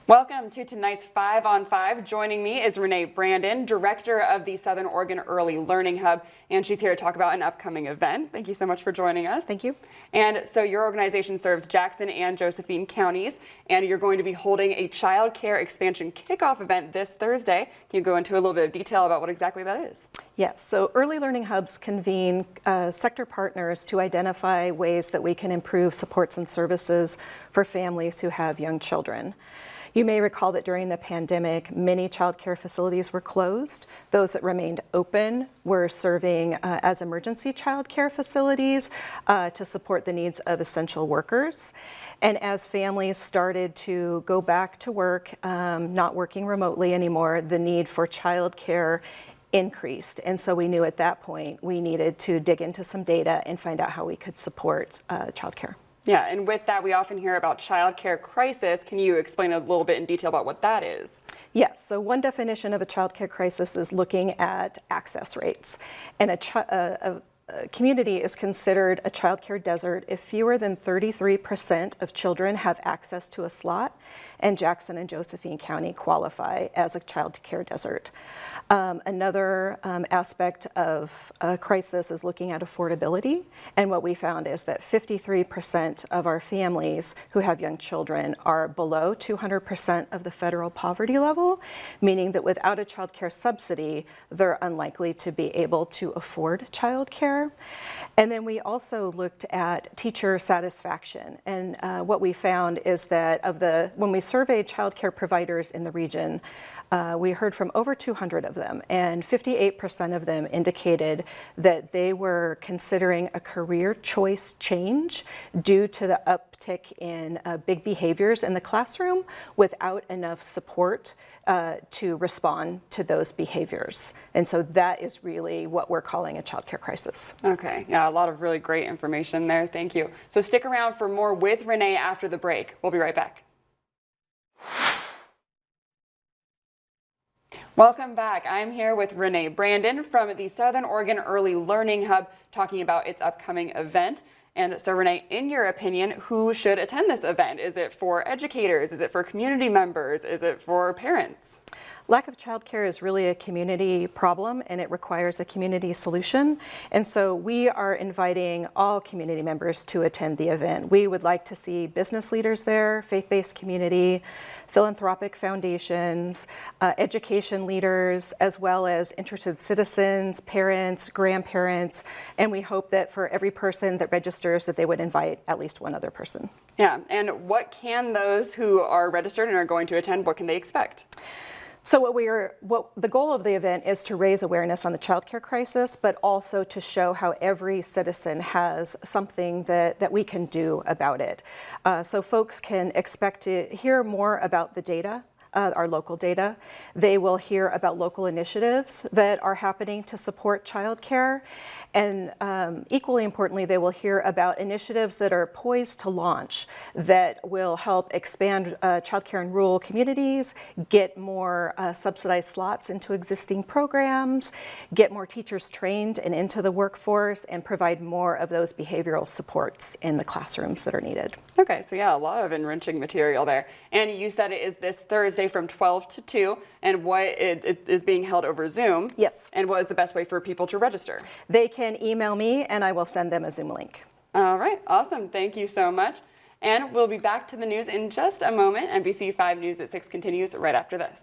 Welcome to tonight's 5 on 5. Joining me is Rene Brandon, director of the Southern Oregon Early Learning Hub, and she's here to talk about an upcoming event. Thank you so much for joining us. Thank you. And so your organization serves Jackson and Josephine counties, and you're going to be holding a child care expansion kickoff event this Thursday. Can you go into a little bit of detail about what exactly that is? Yes, so Early Learning Hubs convene sector partners to identify ways that we can improve supports and services for families who have young children. You may recall that during the pandemic, many child care facilities were closed. Those that remained open were serving as emergency child care facilities to support the needs of essential workers. And as families started to go back to work, not working remotely anymore, the need for child care increased. And so we knew at that point we needed to dig into some data and find out how we could support child care. Yeah, and with that, we often hear about child care crisis. Can you explain a little bit in detail about what that is? Yes, so one definition of a child care crisis is looking at access rates. And a community is considered a child care desert if fewer than 33% of children have access to a slot, and Jackson and Josephine County qualify as a child care desert. Another aspect of a crisis is looking at affordability, and what we found is that 53% of our families who have young children are below 200% of the federal poverty level, meaning that without a child care subsidy, they're unlikely to be able to afford child care. And then we also looked at teacher satisfaction, and what we found is that when we surveyed child care providers in the region, we heard from over 200 of them, and 58% of them indicated that they were considering a career choice change due to the uptick in big behaviors in the classroom without enough support to respond to those behaviors. And so that is really what we're calling a child care crisis. Okay, yeah, a lot of really great information there. Thank you. So stick around for more with Rene after the break. We'll be right back. Welcome back. I'm here with Rene Brandon from the Southern Oregon Early Learning Hub talking about its upcoming event. And so Rene, in your opinion, who should attend this event? Is it for educators? Is it for community members? Is it for parents? Lack of childcare is really a community problem, and it requires a community solution. And so we are inviting all community members to attend the event. We would like to see business leaders there, faith-based community, philanthropic foundations, education leaders, as well as interested citizens, parents, grandparents, and we hope that for every person that registers that they would invite at least one other person. Yeah, and what can those who are registered and are going to attend, what can they expect? So what the goal of the event is to raise awareness on the child care crisis, but also to show how every citizen has something that we can do about it. So folks can expect to hear more about the data, our local data. They will hear about local initiatives that are happening to support child care. And equally importantly, they will hear about initiatives that are poised to launch that will help expand childcare in rural communities, get more subsidized slots into existing programs, get more teachers trained and into the workforce, and provide more of those behavioral supports in the classrooms that are needed. Okay, so yeah, a lot of enriching material there. And you said it is this Thursday from 12 to 2, and what it is being held over Zoom. Yes. And what is the best way for people to register? They can email me and I will send them a Zoom link. All right, awesome. Thank you so much. And we'll be back to the news in just a moment. NBC 5 News at 6 continues right after this.